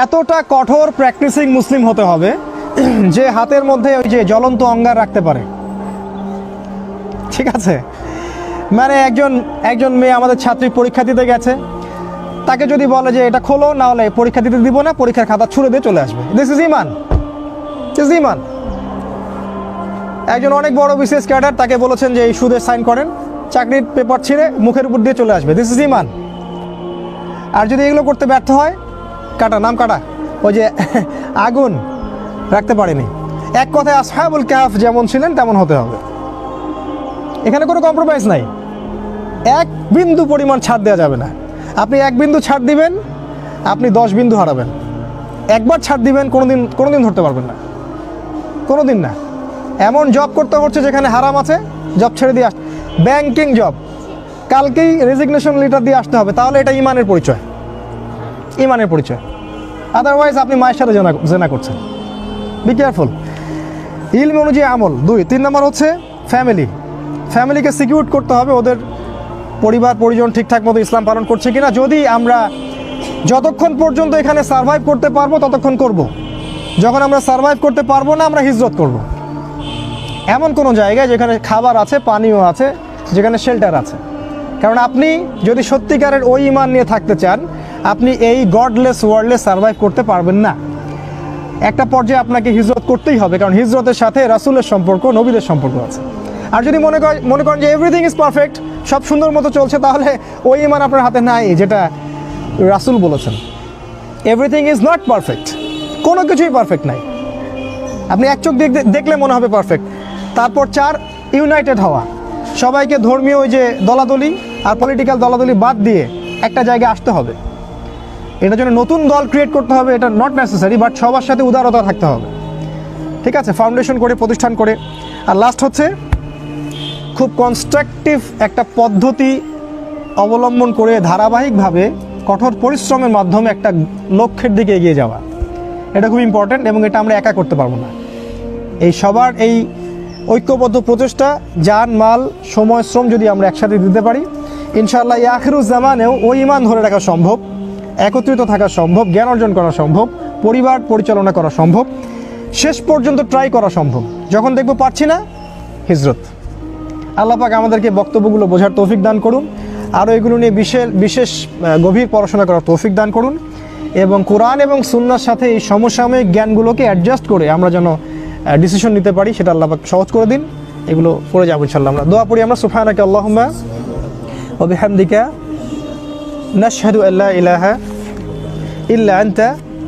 এতটা কঠোর প্র্যাকটিসিং মুসলিম হতে হবে যে হাতের মধ্যে ওই যে জ্বলন্ত অঙ্গার রাখতে পারে, ঠিক আছে? মানে একজন মেয়ে আমাদের ছাত্রী পরীক্ষা দিতে গেছে, তাকে যদি বলে যে এটা খোলো, না হলে পরীক্ষা দিতে দিব না, পরীক্ষার খাতা ছুঁড়ে দিয়ে চলে আসবে। This is Iman, this is Iman. একজন অনেক বড় বিসিএস ক্যাডার, তাকে বলেছেন যে এই সুদে সাইন করেন, চাকরির পেপার ছিঁড়ে মুখের উপর দিয়ে চলে আসবে। দিস ইজ ইমান। আর যদি এগুলো করতে ব্যর্থ হয়, নাম কাটা, ওই যে আগুন রাখতে পারেনি। এক কথায় আসহাবুল কাহফ যেমন ছিলেন তেমন হতে হবে। এখানে কোনো কম্প্রোমাইজ নাই, এক বিন্দু পরিমাণ ছাড় দেওয়া যাবে না। আপনি এক বিন্দু ছাড় দিবেন, আপনি 10 বিন্দু হারাবেন। একবার ছাড় দিবেন, কোনোদিন ধরতে পারবেন না, কোনোদিন না। এমন জব করতে হচ্ছে যেখানে হারাম আছে, জব ছেড়ে দিয়ে ব্যাংকিং জব, কালকেই রেজিগনেশন লেটার দিয়ে আসতে হবে, তাহলে এটা ইমানের পরিচয়, ইমানের পরিচয়। আদারওয়াইজ আপনি মায়ের সাথে জেনা করছেন। Be careful. ইলম অনুযায়ী আমল। 3 নম্বর হচ্ছে ফ্যামিলিকে সিকিউর করতে হবে, ওদের পরিবার পরিজন ঠিকঠাক মতো ইসলাম পালন করছে কিনা। যদি আমরা যতক্ষণ পর্যন্ত এখানে সার্ভাইভ করতে পারবো ততক্ষণ করব, যখন আমরা সার্ভাইভ করতে পারবো না, আমরা হিজরত করব এমন কোনো জায়গায় যেখানে খাবার আছে, পানীয় আছে, যেখানে শেল্টার আছে। কারণ আপনি যদি সত্যিকারের ওই ইমান নিয়ে থাকতে চান, আপনি এই গডলেস ওয়ার্ল্ডে সার্ভাইভ করতে পারবেন না। একটা পর্যায়ে আপনাকে হিজরত করতেই হবে, কারণ হিজরতের সাথে রাসূলের সম্পর্ক, নবীদের সম্পর্ক আছে। আর যদি মনে করেন যে এভরিথিং ইজ পারফেক্ট, সব সুন্দর মতো চলছে, তাহলে ওই ইমান আপনার হাতে নাই যেটা রাসূল বলেছেন। এভরিথিং ইজ নট পারফেক্ট, কোনো কিছুই পারফেক্ট নাই। আপনি এক চোখ দেখলে মনে হবে পারফেক্ট। তারপর 4, ইউনাইটেড হওয়া। সবাইকে ধর্মীয় ওই যে দলাদলি আর পলিটিক্যাল দলাদলি বাদ দিয়ে একটা জায়গায় আসতে হবে। এটার জন্য নতুন দল ক্রিয়েট করতে হবে, এটা নট নেসেসারি, বাট সবার সাথে উদারতা থাকতে হবে, ঠিক আছে? ফাউন্ডেশন করে, প্রতিষ্ঠান করে। আর লাস্ট হচ্ছে খুব কনস্ট্রাকটিভ একটা পদ্ধতি অবলম্বন করে ধারাবাহিকভাবে কঠোর পরিশ্রমের মাধ্যমে একটা লক্ষ্যের দিকে এগিয়ে যাওয়া। এটা খুব ইম্পর্ট্যান্ট, এবং এটা আমরা একা করতে পারবো না। এই সবার এই ঐক্যবদ্ধ প্রচেষ্টা, জান মাল সময় শ্রম যদি আমরা একসাথে দিতে পারি, ইনশাআল্লাহ এই আখিরুজ জামানেও ওই ইমান ধরে রাখা সম্ভব, একত্রিত থাকা সম্ভব, জ্ঞান অর্জন করা সম্ভব, পরিবার পরিচালনা করা সম্ভব, শেষ পর্যন্ত ট্রাই করা সম্ভব। যখন দেখবো পারছি না, হিজরত। আল্লাহ পাক আমাদেরকে বক্তব্যগুলো বোঝার তৌফিক দান করুন, আরও এগুলো নিয়ে বিশেষ গভীর পড়াশোনা করার তৌফিক দান করুন, এবং কোরআন এবং সুন্নাহর সাথে এই সমসাময়িক জ্ঞানগুলোকে অ্যাডজাস্ট করে আমরা যেন ডিসিশন নিতে পারি, সেটা আল্লাহ পাক সহজ করে দিন। এগুলো করে যাবো ইনশাআল্লাহ। আমরা দোয়া পড়ি আমরা, সুবহানাকা আল্লাহুম্মা ওয়া বিহামদিকা নাশহাদু আল্লা ইলাহা ইল্লা আনতা